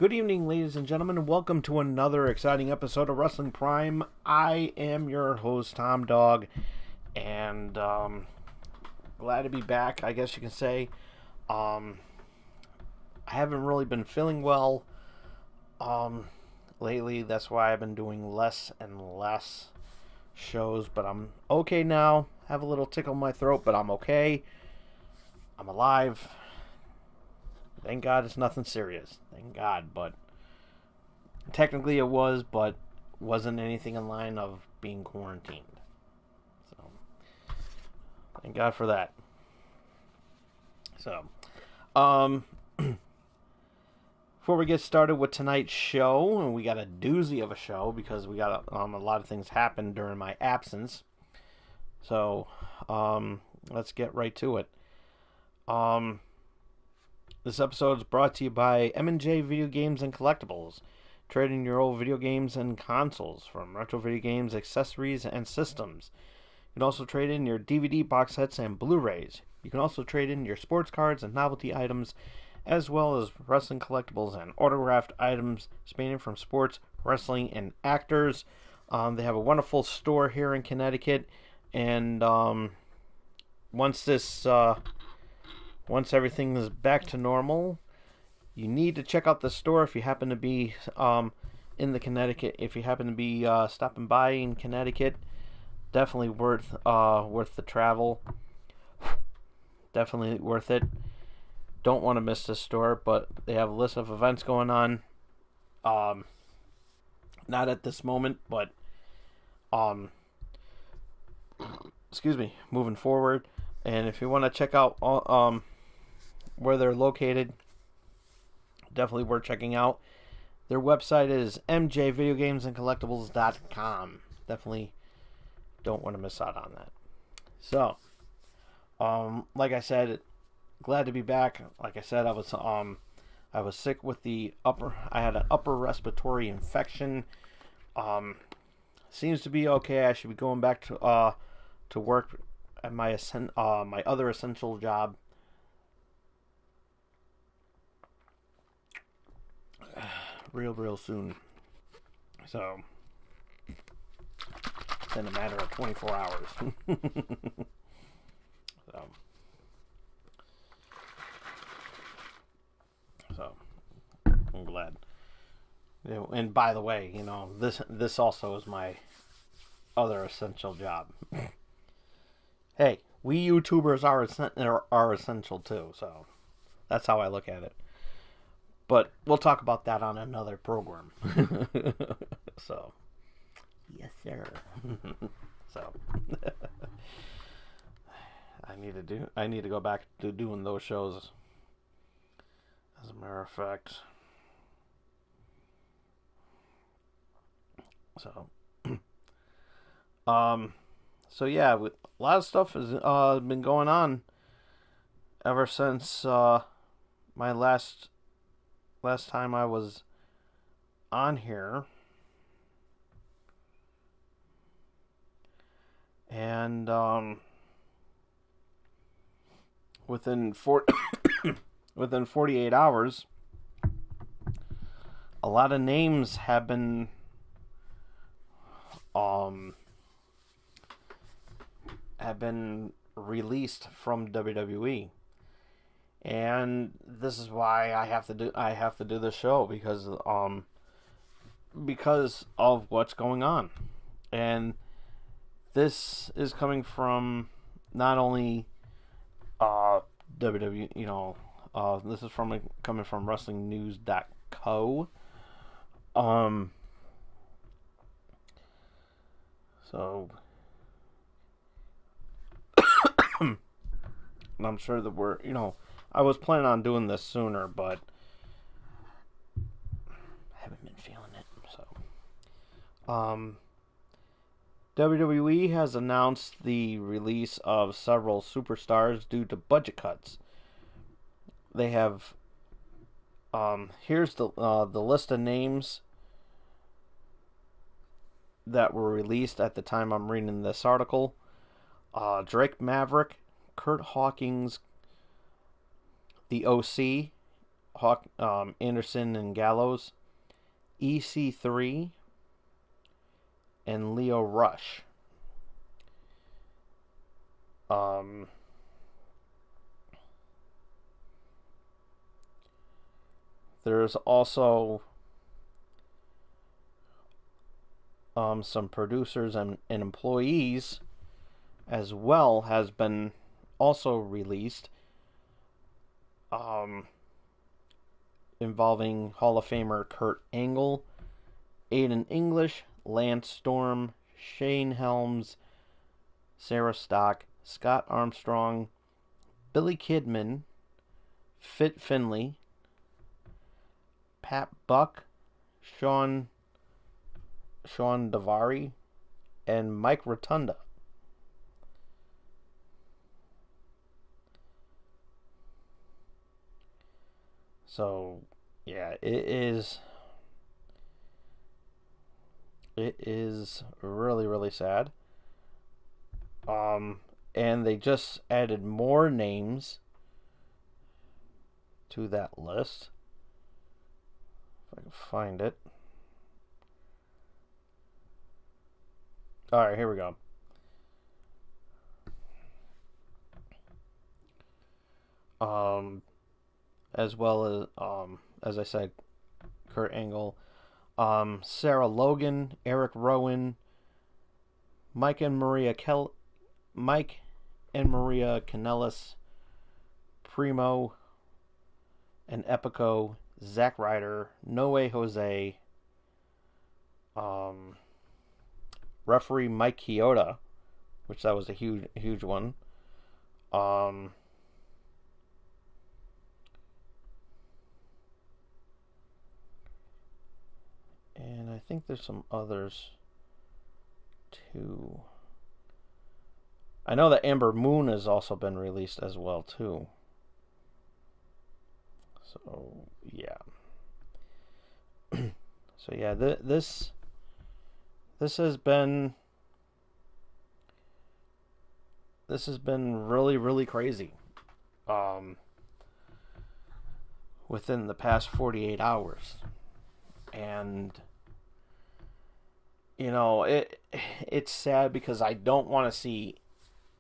Good evening, ladies and gentlemen, and welcome to another exciting episode of Wrestling Prime. I am your host, Tom Dog, and glad to be back, I guess you can say. I haven't really been feeling well lately. That's why I've been doing less and less shows, but I'm okay now. Have a little tickle in my throat, but I'm okay. I'm alive. Thank God it's nothing serious. Thank God, but technically it was, but wasn't anything in line of being quarantined. So, thank God for that. So, before we get started with tonight's show, and we got a doozy of a show because we got a lot of things happen during my absence. So, let's get right to it. This episode is brought to you by M&J Video Games and Collectibles. Trading your old video games and consoles, from retro video games, accessories, and systems. You can also trade in your DVD box sets and Blu-rays. You can also trade in your sports cards and novelty items, as well as wrestling collectibles and autographed items spanning from sports, wrestling, and actors. They have a wonderful store here in Connecticut, and once everything is back to normal, you need to check out the store if you happen to be in the Connecticut. If you happen to be stopping by in Connecticut, definitely worth the travel. Definitely worth it. Don't want to miss this store, but they have a list of events going on. Not at this moment, but excuse me, moving forward. And if you want to check out where they're located, definitely worth checking out. Their website is mjvideogamesandcollectibles.com. Definitely don't want to miss out on that. So, like I said, glad to be back. Like I said, I was sick with I had an upper respiratory infection. Seems to be okay. I should be going back to work at my other essential job. Real soon. So, in a matter of 24 hours. So, I'm glad. And by the way, this also is my other essential job. Hey, we YouTubers are essential too, so that's how I look at it. But we'll talk about that on another program. So, yes, sir. So, I need to go back to doing those shows. As a matter of fact. So, so yeah, a lot of stuff has been going on ever since my last time I was on here. And within 48 hours, a lot of names have been released from WWE. And this is why I have to do this show, because of what's going on. And this is coming from not only WWE, this is coming from WrestlingNews.co. So and I'm sure that I was planning on doing this sooner, but I haven't been feeling it. So, WWE has announced the release of several superstars due to budget cuts. They have here's the list of names that were released at the time I'm reading this article. Drake Maverick, Kurt Hawkins, The OC, Anderson and Gallows, EC3, and Leo Rush. There's also some producers and employees as well has been also released, involving Hall of Famer Kurt Angle, Aiden English, Lance Storm, Shane Helms, Sarah Stock, Scott Armstrong, Billy Kidman, Fit Finley, Pat Buck, Sean Davari, and Mike Rotunda. So, yeah, it is really, really sad. And they just added more names to that list. If I can find it. Alright, here we go. As well as I said, Kurt Angle, Sarah Logan, Eric Rowan, Mike and Maria Kanellis, Primo and Epico, Zack Ryder, No Way Jose, referee Mike Chioda, which that was a huge one. And I think there's some others too. I know that Amber Moon has also been released as well too. So yeah. So yeah, this has been really, really crazy. Within the past 48 hours. And it's sad because I don't want to see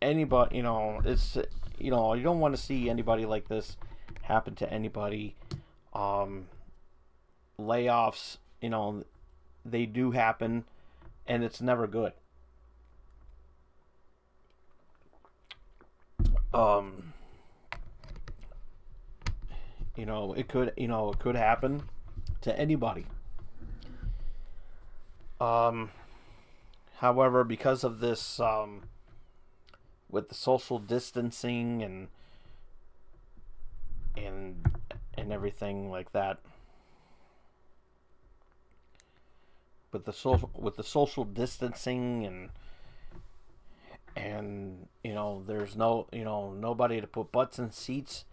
anybody, you don't want to see anybody like this happen to anybody. Layoffs, they do happen, and it's never good. It could happen to anybody. However, because of this, with the social distancing and everything like that, with the social distancing and there's nobody to put butts in seats.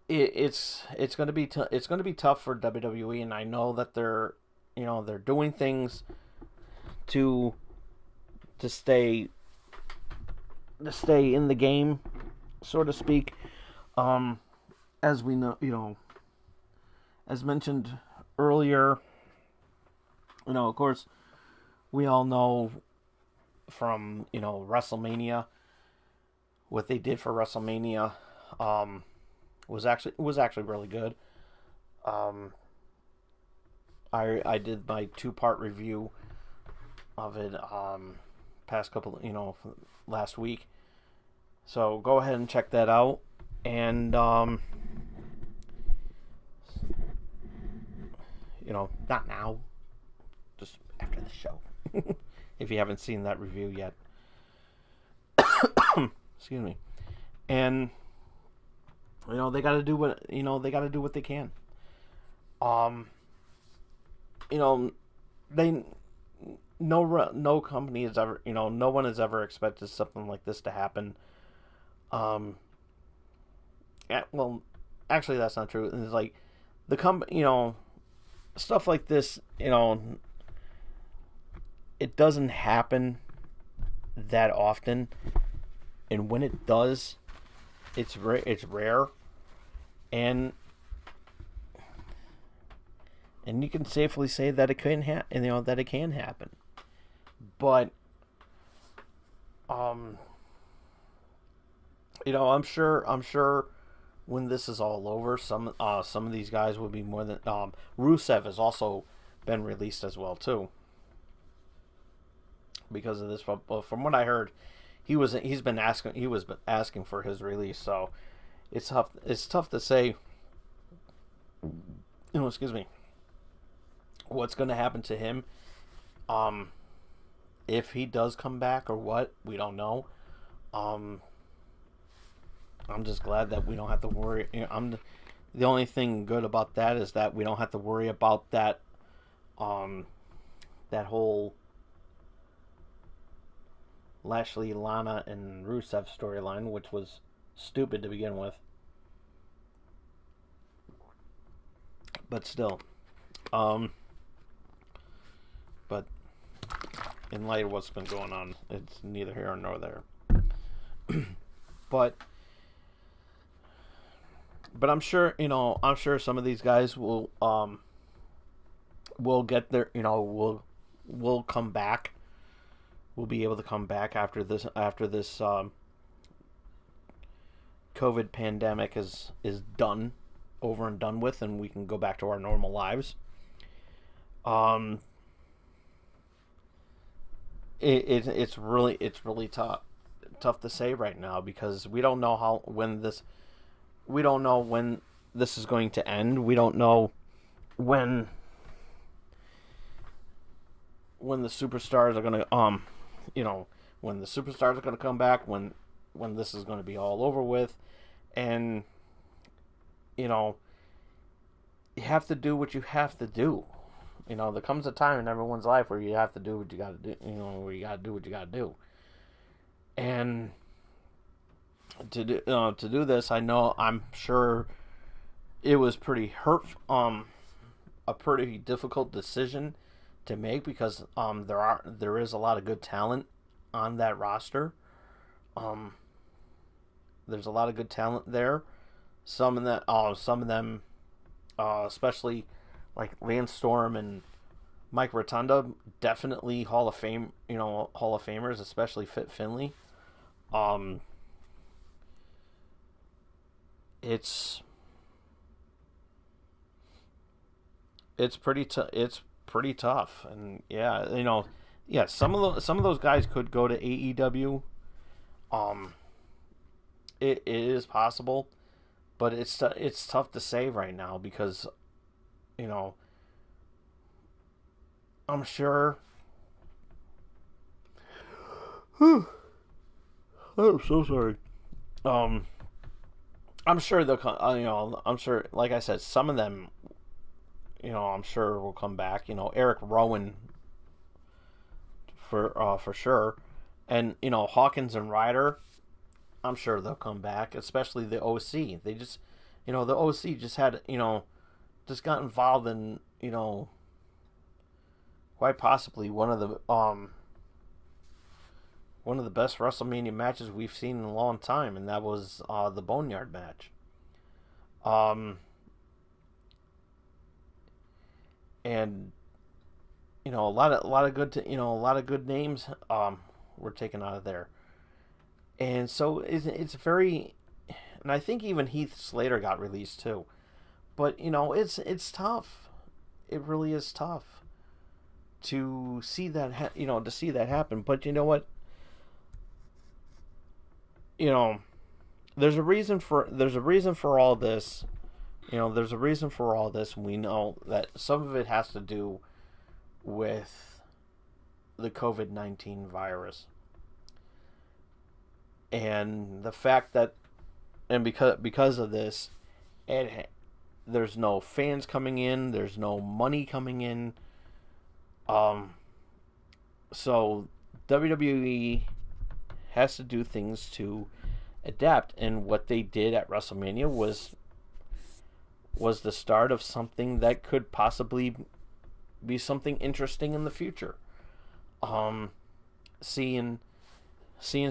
It's going to be it's going to be tough for WWE, and I know that they're doing things to stay in the game, so to speak. As we know, as mentioned earlier, of course, we all know from WrestleMania, what they did for WrestleMania was actually really good. I did my 2-part review of it past couple last week, so go ahead and check that out. And not now, just after the show. If you haven't seen that review yet. Excuse me. And they got to do what they can. No company has ever, no one has ever expected something like this to happen. Yeah, well, actually that's not true. It's like the company, stuff like this, it doesn't happen that often, and when it does, it's rare, and And you can safely say that it couldn't happen, that it can happen. But I'm sure when this is all over, some of these guys will be more than Rusev has also been released as well too because of this. But from what I heard, he was asking for his release. So it's tough to say. Excuse me. What's going to happen to him? If he does come back or what, we don't know. I'm just glad that we don't have to worry. The only thing good about that is that we don't have to worry about that that whole Lashley, Lana, and Rusev storyline, which was stupid to begin with. But still, but in light of what's been going on, it's neither here nor there. but I'm sure, some of these guys will get their, will come back. We'll be able to come back after this COVID pandemic is done, over and done with, and we can go back to our normal lives. It's really tough to say right now because we don't know when this is going to end. We don't know when the superstars are going to when the superstars are going to come back, when this is going to be all over with, and you have to do what you have to do. There comes a time in everyone's life where you have to do what you got to do. Where you got to do what you got to do. And to do this, I'm sure it was pretty a pretty difficult decision to make because there is a lot of good talent on that roster. There's a lot of good talent there. Some of them, especially like Lance Storm and Mike Rotunda, definitely Hall of Famers, especially Fit Finlay. It's pretty tough, and some of those guys could go to AEW. It is possible, but it's tough to say right now because I'm sure. I'm so sorry. I'm sure they'll. I'm sure, like I said, some of them. I'm sure will come back. Eric Rowan. For sure, and Hawkins and Ryder. I'm sure they'll come back, especially the OC. They just, the OC just had, just got involved in, quite possibly one of the best WrestleMania matches we've seen in a long time, and that was the Boneyard match. And a lot of good names were taken out of there. And so it's very, and I think even Heath Slater got released too. But it's tough. It really is tough to see that happen. But you know what? There's a reason for all this. There's a reason for all this, and we know that some of it has to do with the COVID-19 virus. And the fact that, and because of this, there's no fans coming in, there's no money coming in. So WWE has to do things to adapt, and what they did at WrestleMania was the start of something that could possibly be something interesting in the future. Seeing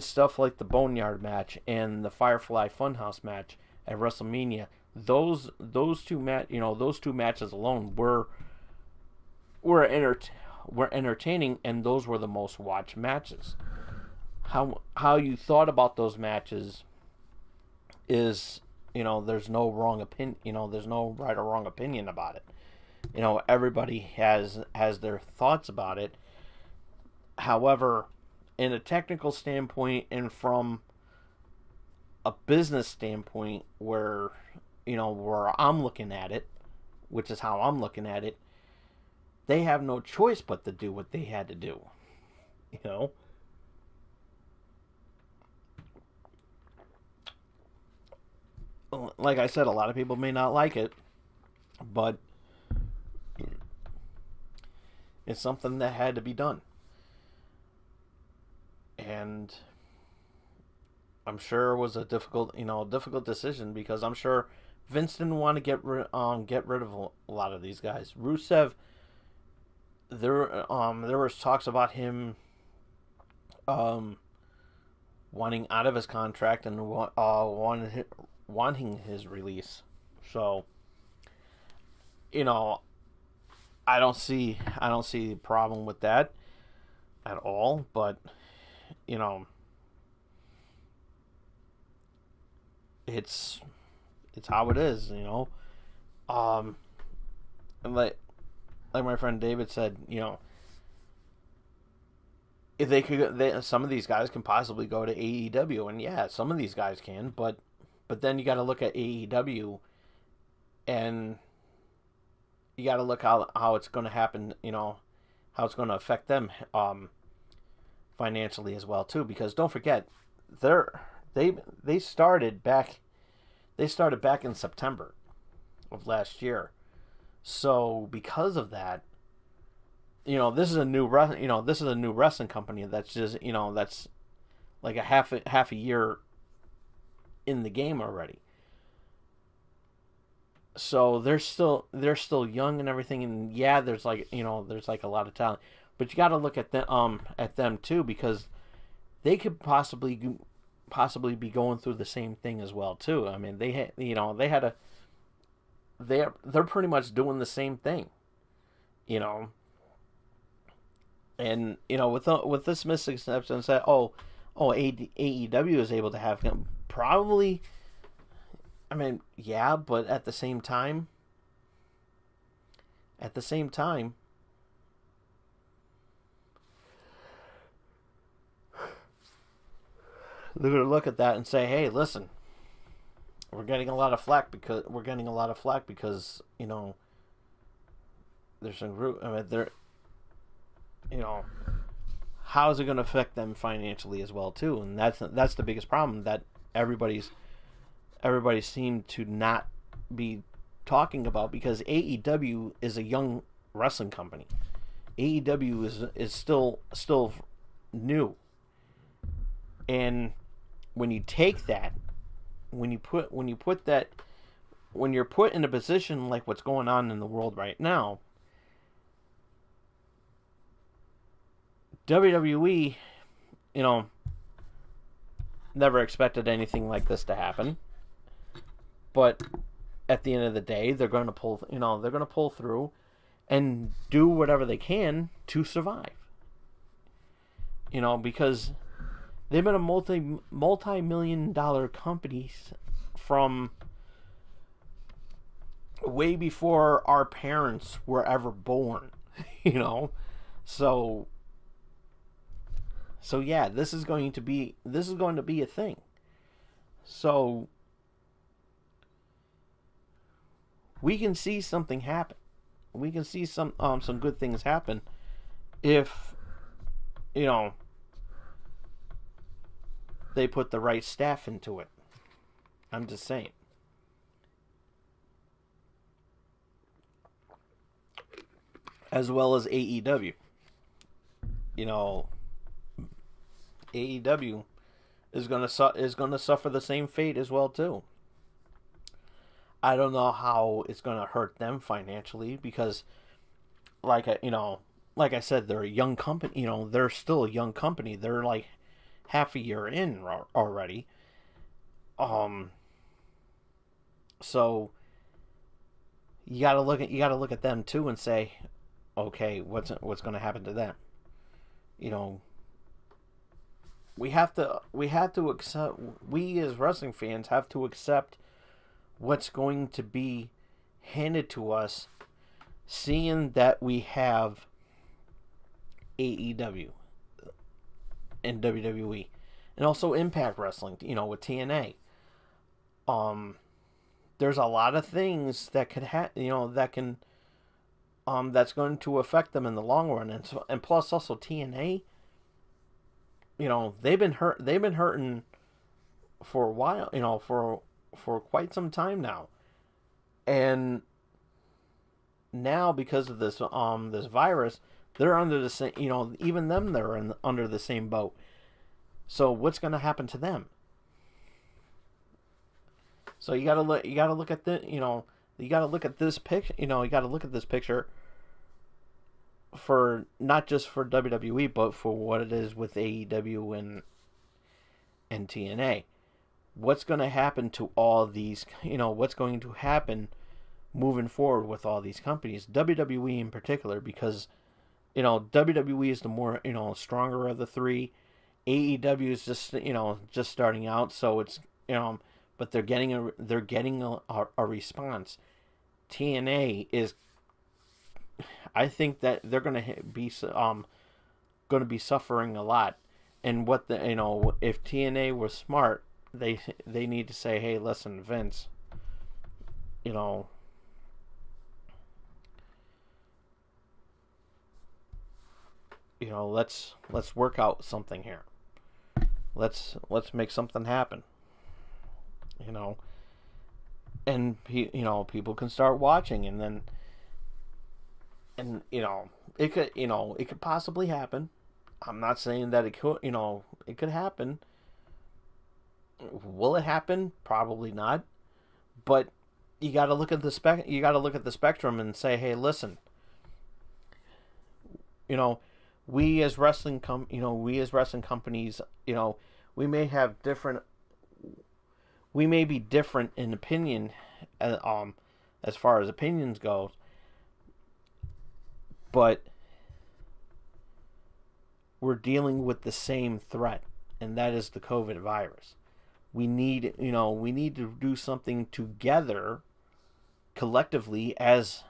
stuff like the Boneyard match and the Firefly Funhouse match at WrestleMania, those two matches alone were were enter- were entertaining, and those were the most watched matches. How you thought about those matches is, there's no wrong opinion. There's no right or wrong opinion about it. Everybody has their thoughts about it. However, in a technical standpoint and from a business standpoint, where I'm looking at it, which is how I'm looking at it, they have no choice but to do what they had to do. You know, like I said, a lot of people may not like it, but it's something that had to be done. And I'm sure it was a difficult decision, because I'm sure Vince didn't want to get rid of a lot of these guys. Rusev, there was talks about him um wanting out of his contract and wanting his release. So, you know, I don't see a problem with that at all. But you know, it's it's how it is. Um, and like my friend David said, if some of these guys can possibly go to AEW, and yeah, some of these guys can, but then you got to look at AEW, and you got to look how it's going to happen. How it's going to affect them financially as well too. Because don't forget, they're they they started back in September of last year. So because of that, this is a new wrestling company that's just that's like a half a year in the game already. So they're still young and everything, and yeah, there's like a lot of talent, but you got to look at them too, because they could possibly be going through the same thing as well too. I mean, they had a they're pretty much doing the same thing, you know, and with this misconception that AEW is able to have him, probably. I mean, yeah, but at the same time, they're gonna look at that and say, "Hey, listen, we're getting a lot of flack because there's some group. I mean, you know, how is it going to affect them financially as well too?" And that's the biggest problem that everybody's everybody seemed to not be talking about, because AEW is a young wrestling company. AEW is still new, and when you take that, when you put that, when you're put in a position like what's going on in the world right now, WWE, you know, never expected anything like this to happen. But at the end of the day, they're going to pull through and do whatever they can to survive. Because they've been a multi-million dollar company from way before our parents were ever born. you know so yeah, this is going to be a thing. So we can see something happen. We can see some good things happen if you know they put the right staff into it. I'm just saying. As well as AEW. You know, AEW is gonna suffer the same fate as well too. I don't know how it's gonna hurt them financially, because like I said, they're a young company. They're still a young company. They're like half a year in already. Um, so you got to look at them too and say, okay, what's going to happen to them? You know, we have to accept, we as wrestling fans have to accept what's going to be handed to us, seeing that we have AEW and WWE, and also Impact Wrestling, with TNA. Um, there's a lot of things that could that can that's going to affect them in the long run, and plus also TNA. They've been hurting for a while. For quite some time now, and now because of this virus, they're under the same. Even them, under the same boat. So what's going to happen to them? So you gotta look at the you gotta look at this picture. You gotta look at this picture for not just for WWE, but for what it is with AEW and TNA. What's going to happen to all these? What's going to happen moving forward with all these companies? WWE in particular, because WWE is the more stronger of the three. AEW is just starting out, so it's but they're getting a response. TNA is, I think that they're going to be suffering a lot, and if TNA was smart, they need to say, hey, listen, Vince, you know let's work out something here. Let's make something happen. And people can start watching, and then it could possibly happen. I'm not saying that it could happen. Will it happen? Probably not. But you got to look at the spectrum and say, hey, listen, you know, we as wrestling companies, we may have different, we may be different in opinion, as far as opinions go, but we're dealing with the same threat, and that is the COVID virus. We need to do something together, collectively, as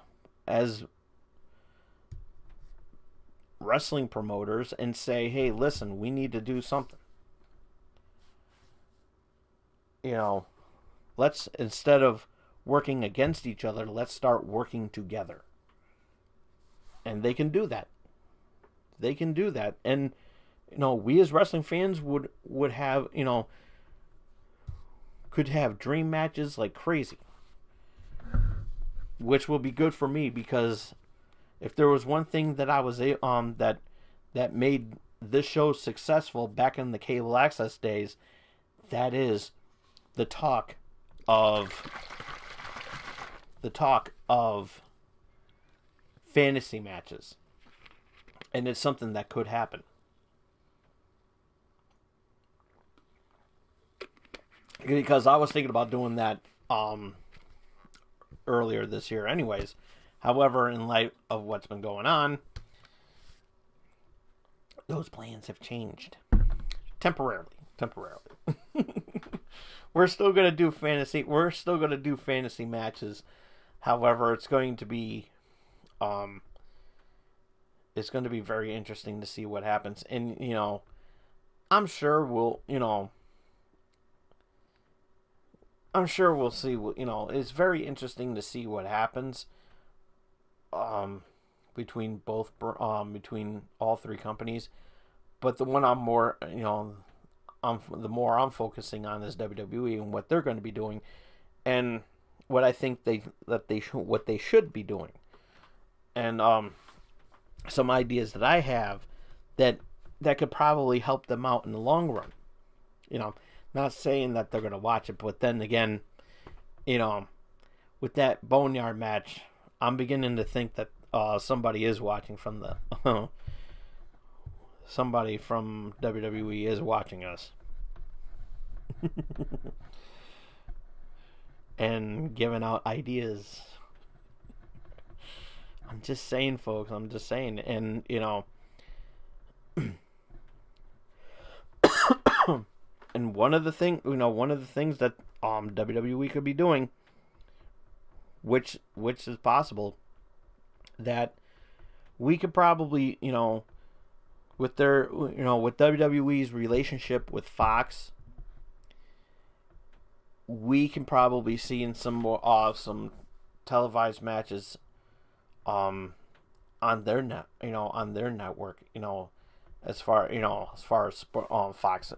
wrestling promoters, and say, hey, listen, we need to do something. Let's, instead of working against each other, let's start working together. And they can do that. And we as wrestling fans would have, could have dream matches like crazy, which will be good for me, because if there was one thing that I was that made this show successful back in the cable access days, that is the talk of fantasy matches. And it's something that could happen. Because I was thinking about doing that earlier this year anyways. However, in light of what's been going on, those plans have changed. Temporarily. We're still going to do fantasy matches. However, it's going to be very interesting to see what happens. And I'm sure we'll see what, it's very interesting to see what happens between all three companies. But the one I'm more, the more I'm focusing on is WWE and what they're going to be doing, and what I think what they should be doing, and some ideas that I have that could probably help them out in the long run. Not saying that they're going to watch it, but then again, with that Boneyard match, I'm beginning to think that somebody is watching from the somebody from WWE is watching us and giving out ideas I'm just saying, folks. I'm just saying, and and one of the things that WWE could be doing, which is possible, that we could probably with their with WWE's relationship with Fox, we can probably see in some more some televised matches on their on their network, as far as Fox,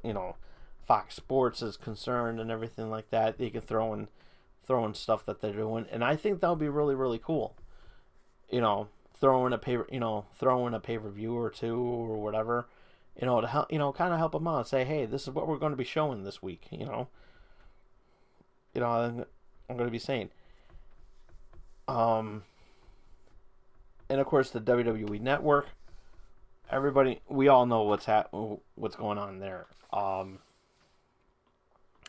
Fox Sports is concerned and everything like that. They can throw in stuff that they're doing, and I think that'll be really really cool. You know, throw in a pay per view or two or whatever, to help, kind of help them out and say, hey, this is what we're going to be showing this week. I'm going to be saying. And of course the WWE Network. Everybody, we all know what's going on there.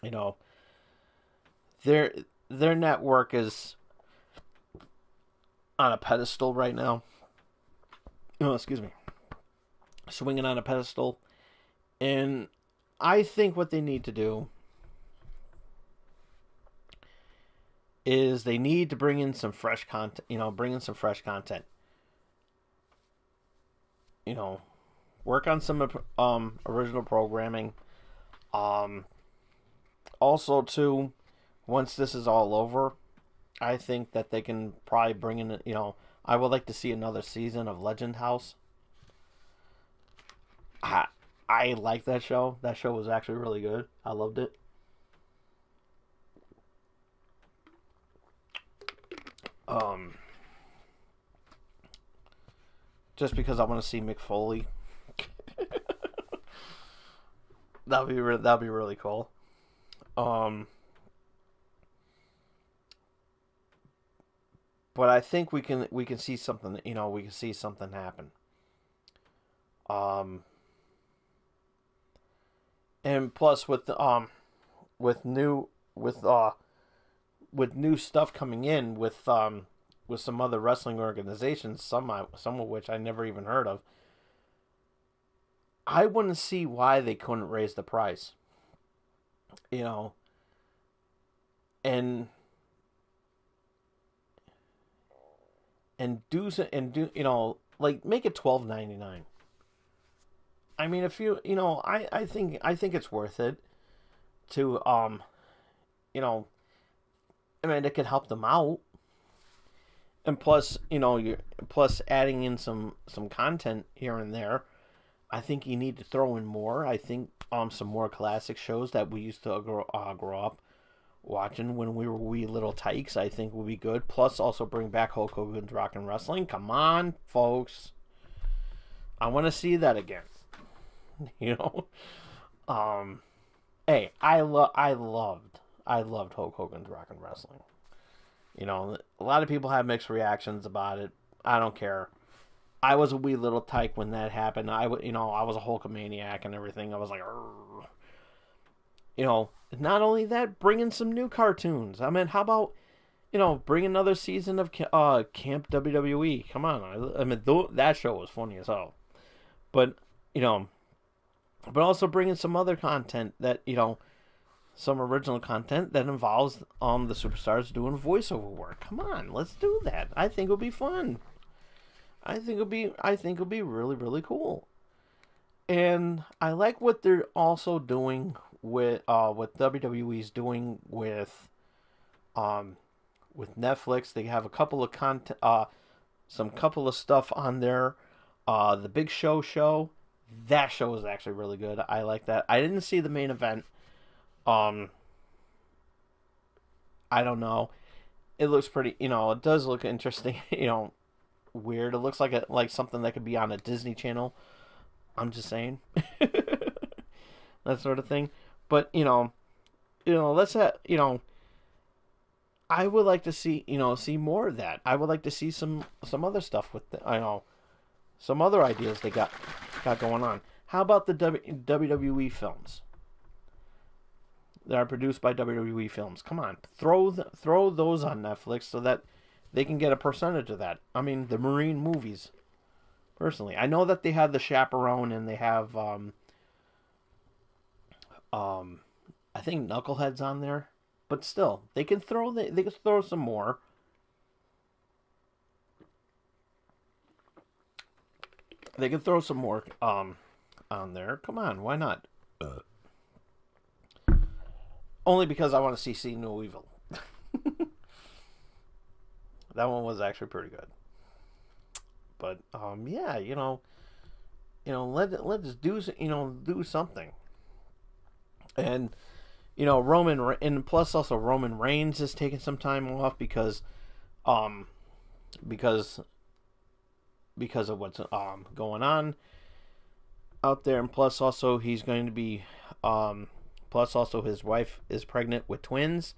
You know, their their network is on a pedestal right now. Oh, excuse me, swinging on a pedestal, and I think what they need to do is they need to bring in some fresh content. Bring in some fresh content. You know, work on some original programming. Um, Also, too, once this is all over, I think that they can probably bring in. I would like to see another season of Legend House. I I like that show. That show was actually really good. I loved it. Um, just because I want to see Mick Foley. That'd be really cool. Um, but I think we can see something. We can see something happen. Um, and plus with new with with new stuff coming in with some other wrestling organizations, some of which I never even heard of. I wouldn't see why they couldn't raise the price. You know, and like make it 12.99. I mean, if I think it's worth it to you know I mean it can help them out, and plus you plus adding in some content here and there. I think you need to throw in more. I think some more classic shows that we used to grow up watching when we were wee little tykes. I think would be good. Plus, also bring back Hulk Hogan's Rock and Wrestling. Come on, folks, I want to see that again. You know, um, hey, I loved Hulk Hogan's Rock and Wrestling. A lot of people have mixed reactions about it. I don't care. I was a wee little tyke when that happened. I was a Hulkamaniac and everything. I was like, "Arr." Not only that, bring in some new cartoons. I mean, how about, bring another season of Camp WWE? Come on. I mean, that show was funny as hell. But, you know, but also bring in some other content that, some original content that involves the superstars doing voiceover work. Come on, let's do that. I think it'll be fun. I think it'll be really really cool. And I like what they're also doing with what WWE's doing um with Netflix. They have a couple of content some couple of stuff on there. The Big Show. That show is actually really good. I like that. I didn't see the main event. Um I don't know. It looks pretty, it does look interesting, weird. It looks like something that could be on a Disney Channel. I'm just saying. That sort of thing. But, let's have, I would like to see more of that. I would like to see some other stuff with some other ideas they got going on. How about the WWE films that are produced by WWE Films? Come on, throw those on Netflix so that they can get a percentage of that. I mean, the Marine movies. Personally, I know that they have the Chaperone and they have um I think Knuckleheads on there, but still, they can throw some more. They can throw some more on there. Come on, why not? Only because I want to see No Evil. That one was actually pretty good. But yeah, let's do something. And and plus also Roman Reigns is taking some time off um because because of what's going on out there, and plus also he's going to be plus also his wife is pregnant with twins,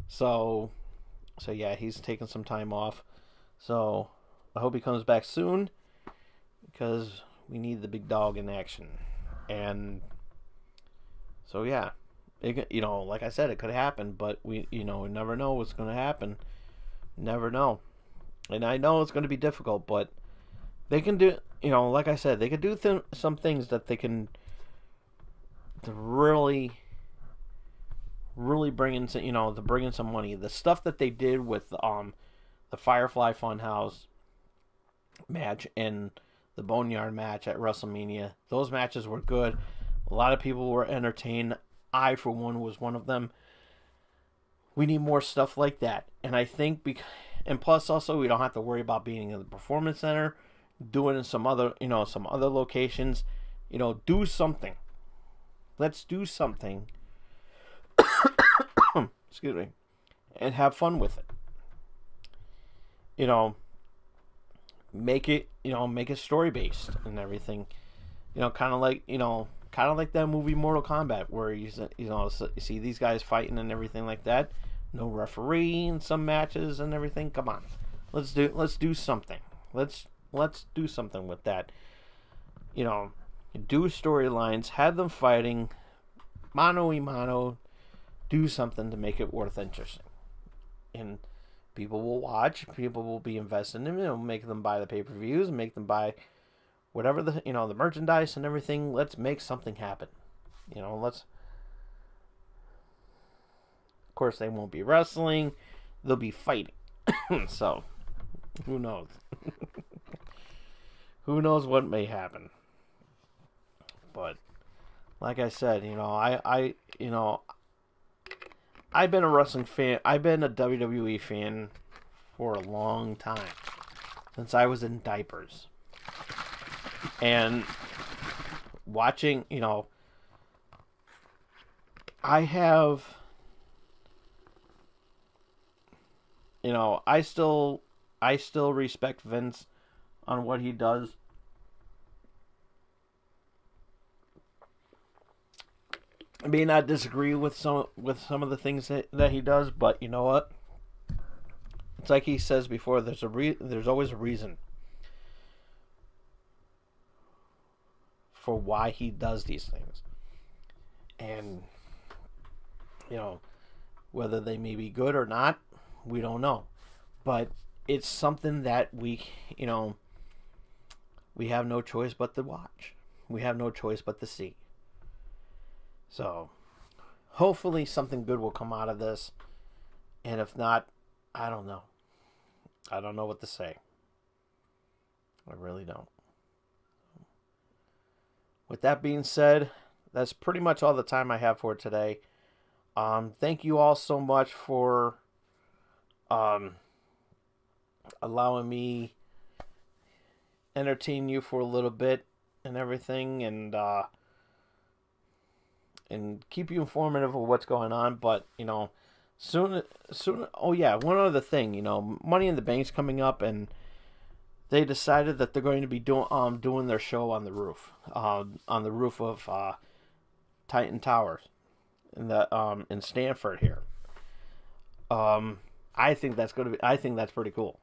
so yeah, he's taking some time off. So I hope he comes back soon because we need the big dog in action. And so yeah, like I said, it could happen, but we never know what's going to happen. Never know. And I know it's going to be difficult, but they can do, like I said, they can do some things that they can to really bring in, to bring in some money. The stuff that they did with the Firefly Funhouse match and the Boneyard match at WrestleMania, those matches were good. A lot of people were entertained. I, for one, was one of them. We need more stuff like that, and I think and plus also we don't have to worry about being in the Performance Center, doing in some other locations. Do something. Let's do something. Excuse me, and have fun with it. You know, make it story based and everything. Kind of like that movie Mortal Kombat, where you see these guys fighting and everything like that. No referee in some matches and everything. Come on, let's do something. Let's do something with that. Do storylines, have them fighting, mano y mano. Do something to make it worth interesting, and people will watch. People will be invested in it. It'll make them buy the pay-per-views, make them buy whatever the merchandise and everything. Let's make something happen. Let's. Of course, they won't be wrestling; they'll be fighting. So, who knows? Who knows what may happen? But like I said, I've been a wrestling fan. I've been a WWE fan for a long time, since I was in diapers. And watching, I have, I still respect Vince on what he does. I may not disagree with some of the things that he does, but you know what? It's like he says before. There's always a reason for why he does these things, and whether they may be good or not, we don't know. But it's something that we have no choice but to watch. We have no choice but to see. So, hopefully something good will come out of this. And if not, I don't know. I don't know what to say. I really don't. With that being said, that's pretty much all the time I have for today. Thank you all so much for allowing me entertain you for a little bit and everything, and keep you informative of what's going on. But soon. Oh yeah, one other thing. Money in the Bank's coming up, and they decided that they're going to be doing their show on the roof, of Titan Towers in Stanford here. I think that's pretty cool.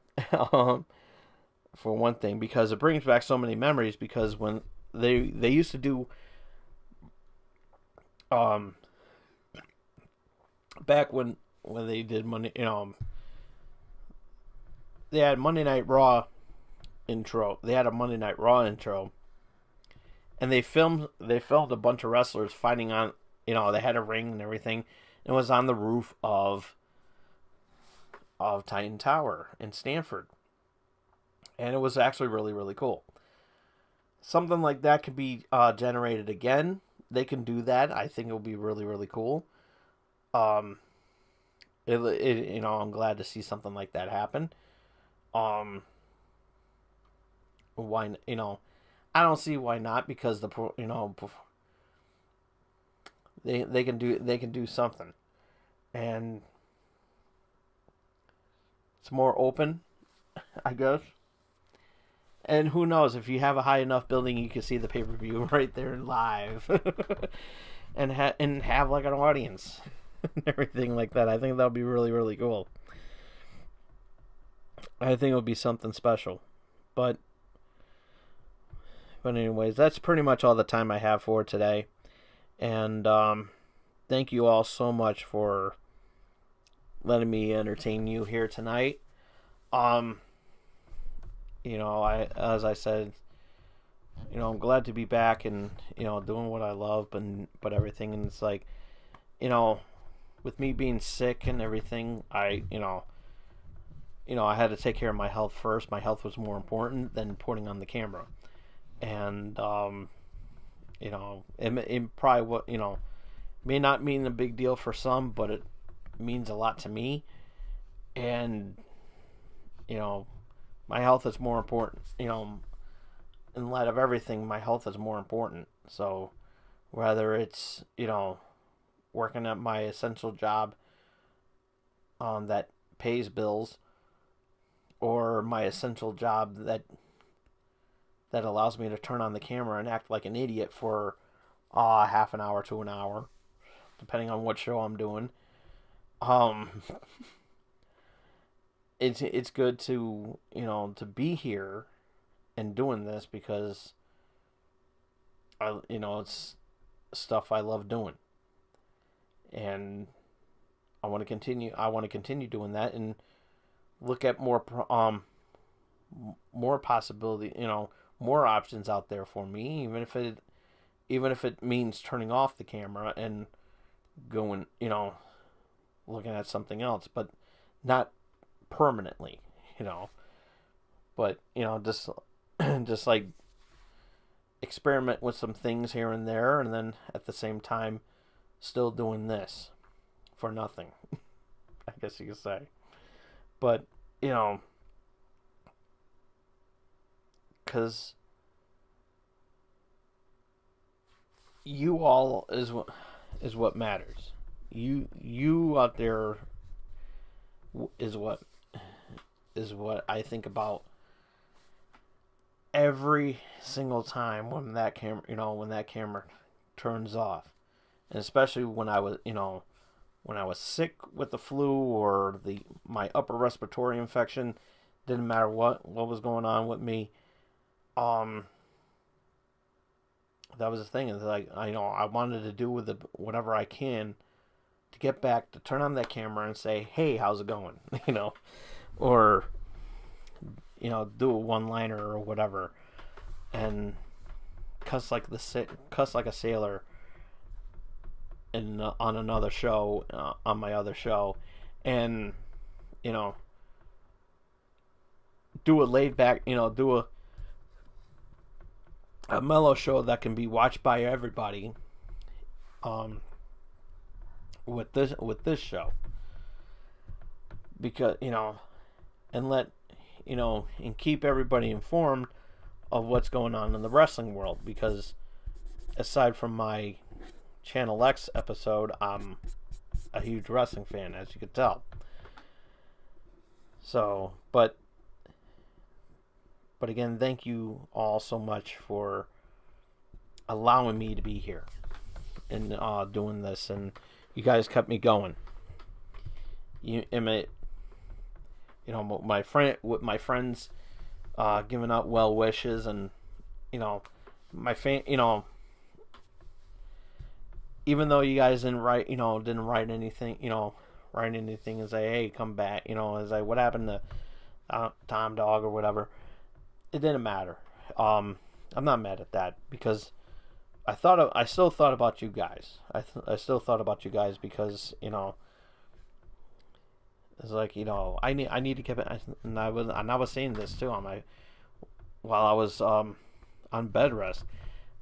For one thing, because it brings back so many memories. Because when they used to do back when they did money, they had Monday Night Raw intro. They had a Monday Night Raw intro, and they filmed a bunch of wrestlers fighting on. They had a ring and everything. It was on the roof of Titan Tower in Stanford, and it was actually really, really cool. Something like that could be generated again. They can do that. I think it'll be really, really cool. I'm glad to see something like that happen. Why, I don't see why not, because they can do something, and it's more open, I guess. And who knows, if you have a high enough building, you can see the pay-per-view right there live, and have like an audience and everything like that. I think that would be really, really cool. I think it would be something special. But anyways, that's pretty much all the time I have for today. And thank you all so much for letting me entertain you here tonight. As I said, I'm glad to be back and, doing what I love, but everything. And it's like, with me being sick and everything, I had to take care of my health first. My health was more important than putting on the camera. And, it probably, may not mean a big deal for some, but it means a lot to me. And, my health is more important. In light of everything, my health is more important. So, whether it's, working at my essential job that pays bills, or my essential job that allows me to turn on the camera and act like an idiot for half an hour to an hour, depending on what show I'm doing. It's good to to be here and doing this, because it's stuff I love doing, and I want to continue doing that, and look at more possibility, more options out there for me, even if it means turning off the camera and going, looking at something else, but not permanently, but just like experiment with some things here and there, and then at the same time still doing this for nothing. I guess you could say. But because you all is what matters. You out there is what I think about every single time when that camera turns off, and especially when I was sick with the flu or my upper respiratory infection. Didn't matter what was going on with me. That was the thing. Is like I wanted to do with whatever I can to get back, to turn on that camera and say, "Hey, how's it going?" Or do a one-liner or whatever, and cuss like a sailor on another show, on my other show, and do a laid back, do a mellow show that can be watched by everybody. With this show, because and let and keep everybody informed of what's going on in the wrestling world, because aside from my Channel X episode, I'm a huge wrestling fan, as you could tell. So, but again, thank you all so much for allowing me to be here and doing this, and you guys kept me going. My friends giving out well wishes, and my fan, even though you guys didn't write anything, and say, hey, come back, as what happened to Tom Dog or whatever. It didn't matter. I'm not mad at that because I still thought about you guys. I still thought about you guys because it's like I need to get it. And I was saying this too on my while I was on bed rest.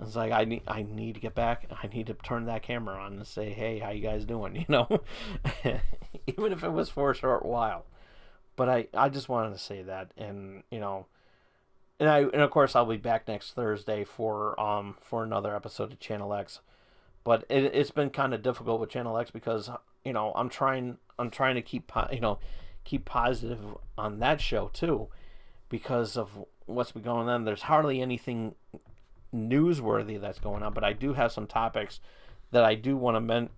It's like I need to get back. I need to turn that camera on and say, hey, how you guys doing? Even if it was for a short while. But I just wanted to say that, and and of course I'll be back next Thursday for another episode of Channel X. But it's been kind of difficult with Channel X because I'm trying to keep positive on that show too because of what's been going on. There's hardly anything newsworthy that's going on, but I do have some topics that I do want to mention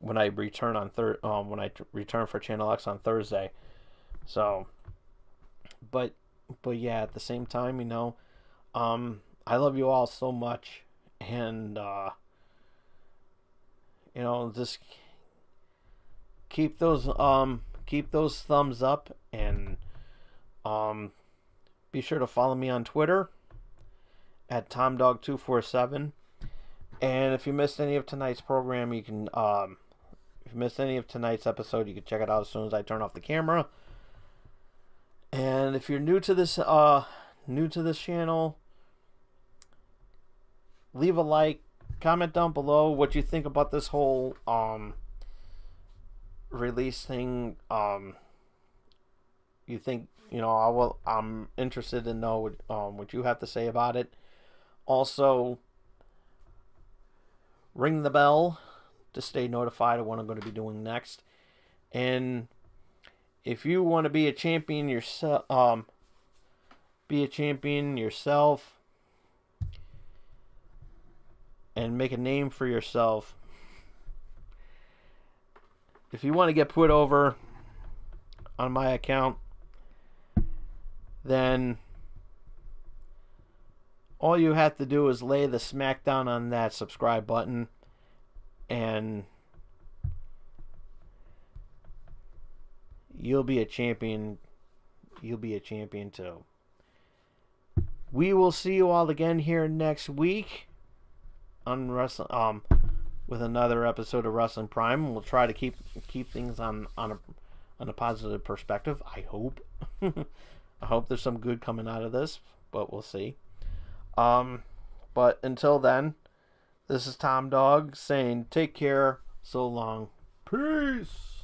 when I return when I return for Channel X on Thursday. So, but yeah, at the same time, I love you all so much, and just keep those thumbs up, and be sure to follow me on Twitter at TomDog247. And if you missed any of tonight's program, you can if you missed any of tonight's episode, you can check it out as soon as I turn off the camera. And if you're new to this channel, leave a like, comment down below what you think about this whole release thing. You think I'm interested to know what you have to say about it. Also, ring the bell to stay notified of what I'm going to be doing next. And if you want to be a champion yourself, and make a name for yourself. If you want to get put over on my account, then all you have to do is lay the smackdown on that subscribe button, and you'll be a champion. You'll be a champion too. We will see you all again here next week on with another episode of Wrestling Prime. We'll try to keep things on a positive perspective. I hope. I hope there's some good coming out of this, but we'll see. But until then, this is Tom Dog saying take care, so long, peace.